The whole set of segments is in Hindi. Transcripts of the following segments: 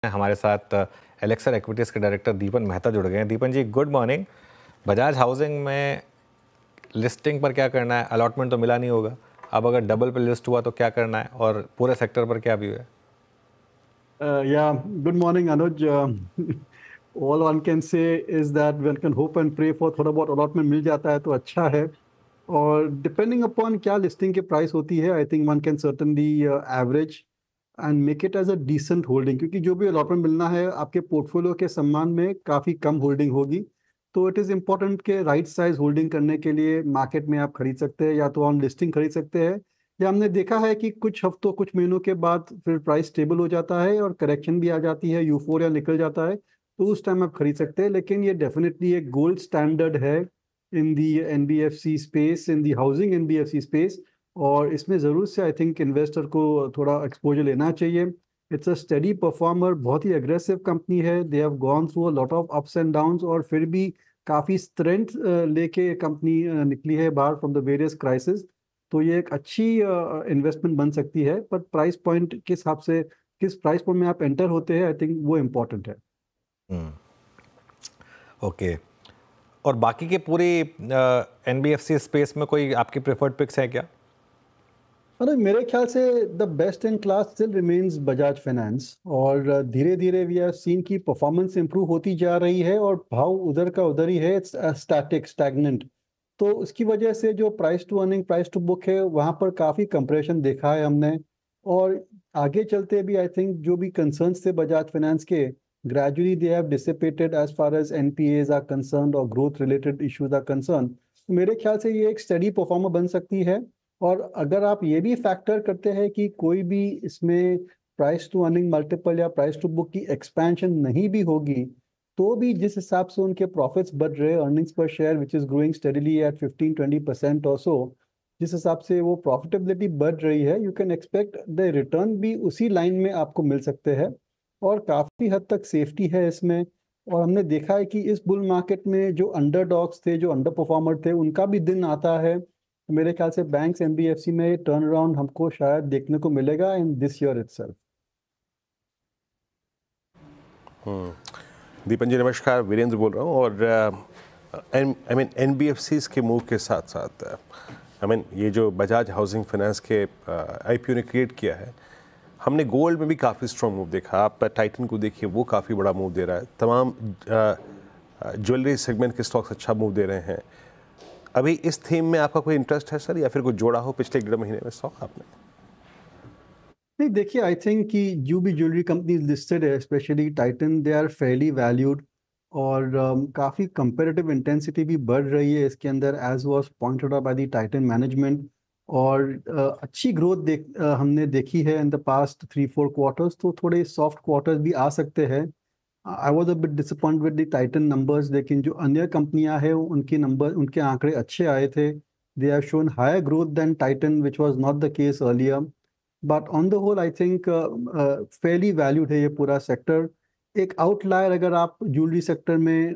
हमारे साथ एलेक्सर इक्विटीज के डायरेक्टर दीपन मेहता जुड़ गए हैं। दीपन जी, गुड मॉर्निंग। बजाज हाउसिंग में लिस्टिंग पर क्या करना है? अलॉटमेंट तो मिला नहीं होगा, अब अगर डबल पे लिस्ट हुआ तो क्या करना है, और पूरे सेक्टर पर क्या व्यू है? Yeah, good morning, Anuj. All one can say is that one can hope and pray for थोड़ा बहुत allotment मिल जाता है तो अच्छा है। और डिपेंडिंग अपॉन क्या लिस्टिंग की प्राइस होती है, I think one can certainly average and make it as a decent holding, क्योंकि जो भी अलॉटमेंट मिलना है आपके पोर्टफोलियो के सम्मान में काफ़ी कम होल्डिंग होगी। तो इट इज़ इम्पोर्टेंट के राइट साइज होल्डिंग करने के लिए मार्केट में आप खरीद सकते हैं, या तो ऑन लिस्टिंग खरीद सकते हैं, या हमने देखा है कि कुछ हफ्तों कुछ महीनों के बाद फिर प्राइस स्टेबल हो जाता है और करेक्शन भी आ जाती है, यूफोरिया निकल जाता है, तो उस टाइम आप खरीद सकते हैं। लेकिन ये डेफिनेटली एक गोल्ड स्टैंडर्ड है इन दी एनबीएफसी स्पेस, इन दी हाउसिंग एनबीएफसी स्पेस, और इसमें ज़रूर से आई थिंक इन्वेस्टर को थोड़ा एक्सपोजर लेना चाहिए। इट्स अ स्टडी परफॉर्मर, बहुत ही अग्रेसिव कंपनी है, they have gone through a lot of ups and downs, और फिर भी काफ़ी स्ट्रेंथ लेके कंपनी निकली है बाहर फ्रॉम द वेरियस क्राइसिस। तो ये एक अच्छी इन्वेस्टमेंट बन सकती है, पर प्राइस पॉइंट किस हिसाब से, किस प्राइस पॉइंट में आप एंटर होते हैं, आई थिंक वो इम्पोर्टेंट है। ओके। और बाकी के पूरी एनबीएफसी स्पेस में कोई आपकी प्रेफर्ड पिक्स है क्या? अरे मेरे ख्याल से the best in class still remains Bajaj finance, और धीरे धीरे वी आर सीन की परफॉर्मेंस इंप्रूव होती जा रही है और भाव उधर का उधर ही है, इट्स स्टैटिक स्टैग्नेंट। तो उसकी वजह से जो price to earning price to book है वहाँ पर काफ़ी कंप्रेशन देखा है हमने। और आगे चलते भी आई थिंक जो भी कंसर्न्स थे बजाज फाइनेंस के, gradually they have dissipated as far as NPAs are concerned और growth related issues are concern. मेरे ख्याल से ये एक स्टडी परफॉर्मर बन सकती है। और अगर आप ये भी फैक्टर करते हैं कि कोई भी इसमें प्राइस टू अर्निंग मल्टीपल या प्राइस टू बुक की एक्सपेंशन नहीं भी होगी, तो भी जिस हिसाब से उनके प्रॉफिट्स बढ़ रहे हैं, अर्निंग्स पर share which is growing steadily at 15-20% और सो, जिस हिसाब से वो प्रॉफिटेबिलिटी बढ़ रही है, you can expect the return भी उसी लाइन में आपको मिल सकते हैं, और काफ़ी हद तक सेफ्टी है इसमें। और हमने देखा है कि इस बुल मार्केट में जो अंडरडॉग्स थे, जो अंडर परफॉर्मर थे, उनका भी दिन आता है। मेरे ख्याल से बैंक्स एनबीएफसी में टर्न अराउंड हमको शायद देखने को मिलेगा इन दिस ईयर इटसेल्फ। दीपन जी नमस्कार, वीरेंद्र बोल रहा हूँ। और आई मीन एनबीएफसीज के मूव के साथ साथ आई मीन ये जो बजाज हाउसिंग फाइनेंस के आईपीओ ने क्रिएट किया है, हमने गोल्ड में भी काफ़ी स्ट्रॉन्ग मूव देखा। आप टाइटन को देखिए, वो काफ़ी बड़ा मूव दे रहा है। तमाम ज्वेलरी सेगमेंट के स्टॉक्स अच्छा मूव दे रहे हैं। अभी इस थीम में आपका कोई इंटरेस्ट है सर, या फिर कोई जोड़ा हो पिछले 1.5 महीने में स्टॉक आपने? नहीं, देखिए आई थिंक कि जो भी ज्वेलरी कंपनी लिस्टेड है, specially Titan, they are fairly valued, और काफ़ी कंपेरेटिव इंटेंसिटी भी बढ़ रही है इसके अंदर, as was pointed out by the Titan management. और अच्छी ग्रोथ हमने देखी है इन द पास्ट 3-4 क्वार्टर्स, तो थोड़े सॉफ्ट क्वार्टर्स भी आ सकते हैं। I was a bit disappoint with the Titan numbers, लेकिन जो अन्य कंपनियां हैं उनके नंबर, उनके आंकड़े अच्छे आए थे। They have shown higher growth than Titan which was not the case earlier. But on the whole I think fairly valued है ये पूरा सेक्टर। एक आउटलायर अगर आप ज्वेलरी सेक्टर में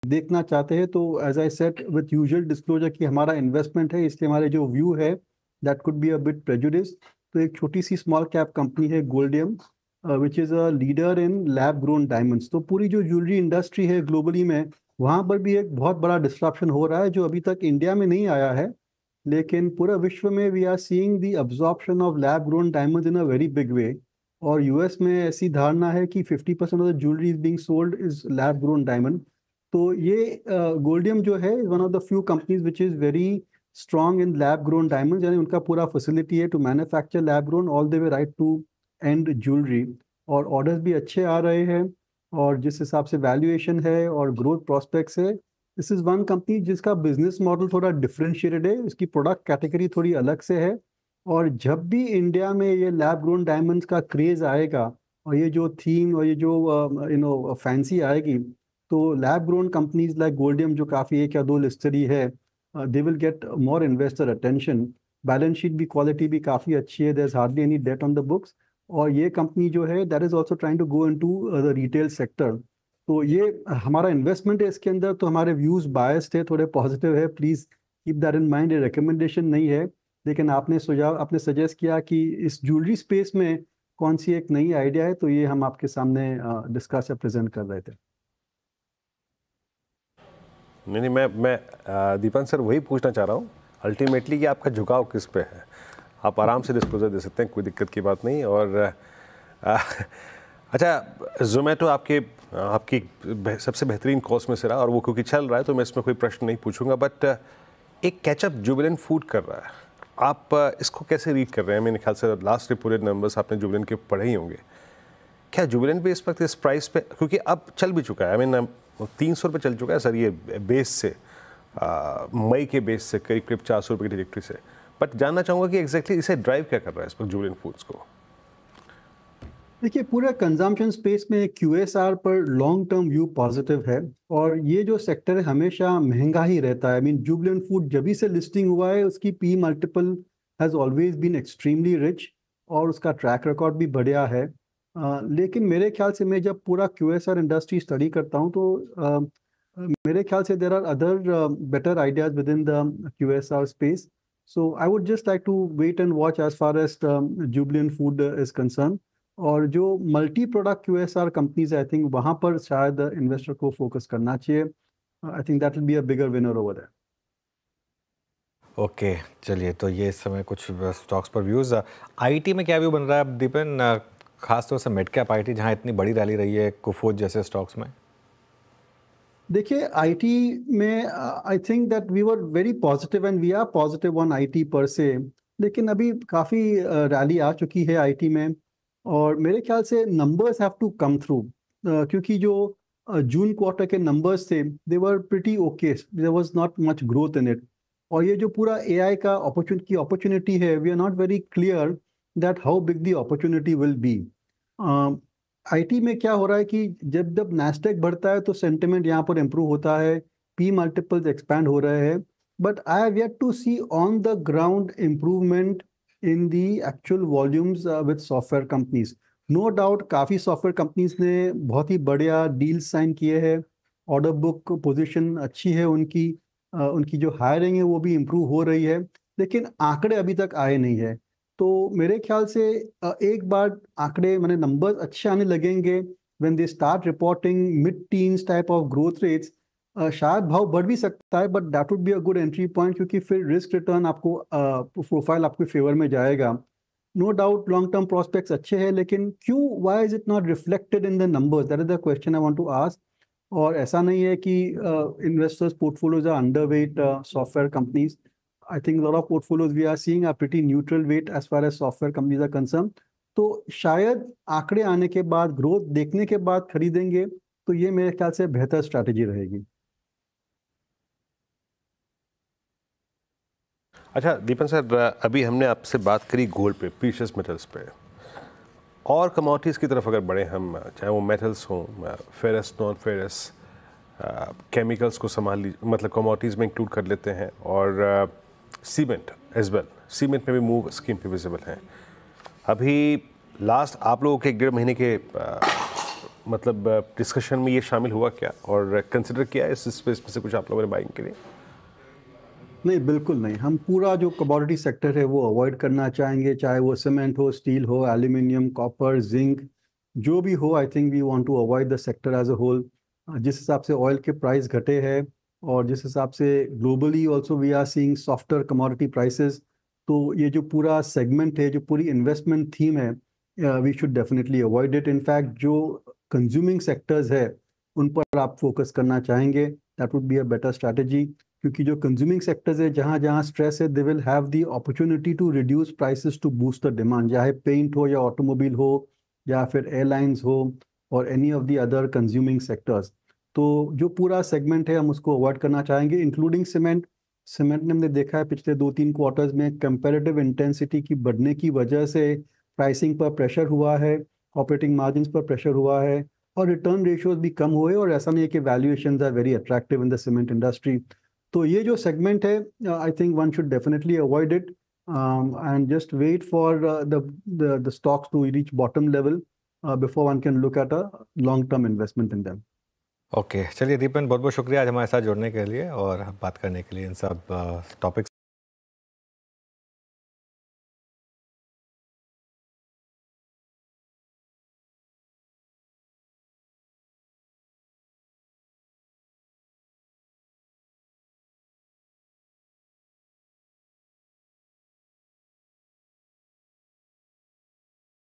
देखना चाहते हैं, तो as I said with usual disclosure कि हमारा इन्वेस्टमेंट है, इसलिए हमारे जो व्यू है that could be a bit prejudice. तो एक छोटी सी स्मॉल कैप कंपनी है Goldiam, which is a leader in lab grown diamonds. तो पूरी जो ज्वेलरी इंडस्ट्री है ग्लोबली में, वहाँ पर भी एक बहुत बड़ा डिस्ट्रप्शन हो रहा है जो अभी तक इंडिया में नहीं आया है, लेकिन पूरा विश्व में we are seeing the absorption of lab grown diamonds in a very big way. और यूएस में ऐसी धारणा है कि 50% of the jewellery is being sold is lab grown diamond. तो ये गोल्डियम जो है one of the few companies which is very strong in lab grown diamonds, यानी उनका पूरा फैसिलिटी है to manufacture lab grown all the way right to end jewellery. और ऑर्डर्स भी अच्छे आ रहे हैं, और जिस हिसाब से वैल्यूएशन है और ग्रोथ प्रोस्पेक्ट्स है, दिस इज़ वन कंपनी जिसका बिजनेस मॉडल थोड़ा डिफरेंशिएटेड है, इसकी प्रोडक्ट कैटेगरी थोड़ी अलग से है। और जब भी इंडिया में ये लैब ग्रोन डायमंड्स का क्रेज आएगा, और ये जो थीम और ये जो फैंसी आएगी, तो lab grown companies like Goldiam जो काफ़ी 1 या 2 लिस्टेड ही है, they will get more investor attention. Balance sheet भी, क्वालिटी भी काफ़ी अच्छी है, there is hardly any debt on the books. और ये कंपनी जो है that is also trying to go into the retail sector. तो ये हमारा इन्वेस्टमेंट है इसके अंदर, तो हमारे व्यूज़ बायस्ड है, थोड़े पॉजिटिव है, please keep that in mind. ये रिकमेंडेशन नहीं है, लेकिन आपने सजेस्ट किया कि इस ज्वेलरी स्पेस में कौन सी एक नई आइडिया है, तो ये हम आपके सामने डिस्कस या प्रेजेंट कर रहे थे। नहीं, मैं दीपन सर वही पूछना चाह रहा हूँ अल्टीमेटली कि आपका झुकाव किस पे है। आप आराम से डिस्क्लोजर दे सकते हैं, कोई दिक्कत की बात नहीं। और अच्छा, जोमेटो आपकी सबसे बेहतरीन कॉस्ट में से रहा, और वो क्योंकि चल रहा है तो मैं इसमें कोई प्रश्न नहीं पूछूंगा, बट एक कैचअप जुबिलेंट फूड कर रहा है, आप इसको कैसे रीड कर रहे हैं? मेरे ख्याल से लास्ट रिपोर्टेड नंबर्स आपने जुबिलेंट के पढ़े ही होंगे। क्या जुबिलेंट भी इस वक्त इस प्राइस पे, क्योंकि अब चल भी चुका है, 300 रुपये चल चुका है सर ये बेस से, मई के बेस से करीब करीब 400 रुपये की ट्रैजेक्टरी से, बट जानना चाहूँगा कि एग्जैक्टली इसे ड्राइव क्या कर रहा है इस वक्त जुबिलेंट फूड्स को? देखिए, पूरा कंजम्पशन स्पेस में QSR पर लॉन्ग टर्म व्यू पॉजिटिव है, और ये जो सेक्टर है हमेशा महंगा ही रहता है। आई मीन जुबिलेंट फूड जब से लिस्टिंग हुआ है उसकी P multiple has always been extremely rich, और उसका ट्रैक रिकॉर्ड भी बढ़िया है। लेकिन मेरे ख्याल से मैं जब पूरा QSR इंडस्ट्री स्टडी करता हूँ तो मेरे ख्याल से there are other better ideas within the QSR space. So I would just like to wait and watch as far as Jubilant Food is concerned. और जो multi product QSR companies I think वहाँ पर शायद इन्वेस्टर को फोकस करना चाहिए। I think that will be a bigger winner over there. Okay, चलिए, तो ये इस समय कुछ स्टॉक्स पर व्यूज़। आईटी में क्या व्यू बन रहा है अब दीपन, खासतौर से मिड कैप आईटी जहाँ इतनी बड़ी रैली रही है कुफोज जैसे स्टॉक्स में? देखिए, आईटी में I think that we were very positive and we are positive on IT per se, लेकिन अभी काफ़ी रैली आ चुकी है आईटी में, और मेरे ख्याल से numbers have to come through, क्योंकि जो जून क्वार्टर के नंबर्स थे they were pretty okay, there was not much growth in it. और ये जो पूरा एआई का अपॉर्चुनिटी है, we are not very clear that how big the opportunity will be. IT में क्या हो रहा है कि जब जब नैस्डैक बढ़ता है तो सेंटिमेंट यहाँ पर इम्प्रूव होता है, पी मल्टीपल्स एक्सपैंड हो रहे हैं, but I have yet to see on the ground improvement in the actual volumes with software companies. No doubt काफ़ी सॉफ्टवेयर कंपनीज ने बहुत ही बढ़िया डील्स साइन किए हैं, ऑर्डर बुक पोजीशन अच्छी है उनकी, उनकी जो हायरिंग है वो भी इम्प्रूव हो रही है, लेकिन आंकड़े अभी तक आए नहीं है। तो मेरे ख्याल से एक बार आंकड़े मैंने नंबर्स अच्छे आने लगेंगे, when they start reporting mid teens type of growth rates, शायद भाव बढ़ भी सकता है, but that would be a good entry point, क्योंकि फिर रिस्क रिटर्न आपको प्रोफाइल आपके फेवर में जाएगा। No doubt long term prospects अच्छे हैं, लेकिन क्यों, why is it not reflected in the numbers? That is the question I want to ask. और ऐसा नहीं है कि investors portfolios are underweight software companies. I think a lot of portfolios we are seeing are pretty neutral weight as far as software companies are concerned. तो शायद आंकड़े आने के बाद, ग्रोथ देखने के बाद खरीदेंगे, तो ये मेरे ख्याल से बेहतर स्ट्रैटेजी रहेगी। अच्छा दीपन सर, अभी हमने आपसे बात करी गोल्ड पे, प्रीशियस मेटल्स पे, और कमोडिटीज़ की तरफ अगर बढ़े हम, चाहे वो मेटल्स हों, फेरस, नॉन फेरस, केमिकल्स को संभाल लीजिए, मतलब कमोडिटीज़ में इंक्लूड कर लेते हैं, और सीमेंट एज वेल, सीमेंट में भी मूव स्कीम पे विजिबल हैं। अभी लास्ट आप लोगों के 1.5 महीने के मतलब डिस्कशन में ये शामिल हुआ क्या, और कंसिडर किया इस स्पेस में से कुछ आप लोगों ने बाइंग के लिए? नहीं, बिल्कुल नहीं। हम पूरा जो कमोडिटी सेक्टर है वो अवॉइड करना चाहेंगे, चाहे वो सीमेंट हो, स्टील हो, एल्यूमिनियम, कॉपर, जिंक, जो भी हो। I think we want to avoid the sector as a whole. जिस हिसाब से ऑयल के प्राइस घटे हैं, और जिस हिसाब से globally also we are seeing softer commodity prices, तो ये जो पूरा सेगमेंट है, जो पूरी इन्वेस्टमेंट थीम है, we should definitely avoid it. In fact जो कंज्यूमिंग सेक्टर्स है उन पर आप फोकस करना चाहेंगे, that would be a better strategy, क्योंकि जो कंज्यूमिंग सेक्टर्स है, जहाँ जहाँ स्ट्रेस है, they will have the opportunity to reduce prices to boost the demand, चाहे पेंट हो या ऑटोमोबाइल हो या फिर एयरलाइंस हो और any of the other consuming sectors. तो जो पूरा सेगमेंट है हम उसको अवॉइड करना चाहेंगे, इंक्लूडिंग सीमेंट। सीमेंट ने हमने देखा है पिछले 2-3 क्वार्टर्स में कंपैरेटिव इंटेंसिटी की बढ़ने की वजह से प्राइसिंग पर प्रेशर हुआ है, ऑपरेटिंग मार्जिन्स पर प्रेशर हुआ है, और रिटर्न रेशियोज भी कम हुए, और ऐसा नहीं है कि valuations are very attractive in the cement industry. तो ये जो सेगमेंट है, I think one should definitely avoid it and just wait for the stocks to reach bottom level before one can look at a long term investment in them. Okay, चलिए दीपन, बहुत बहुत शुक्रिया आज हमारे साथ जुड़ने के लिए और बात करने के लिए इन सब टॉपिक्स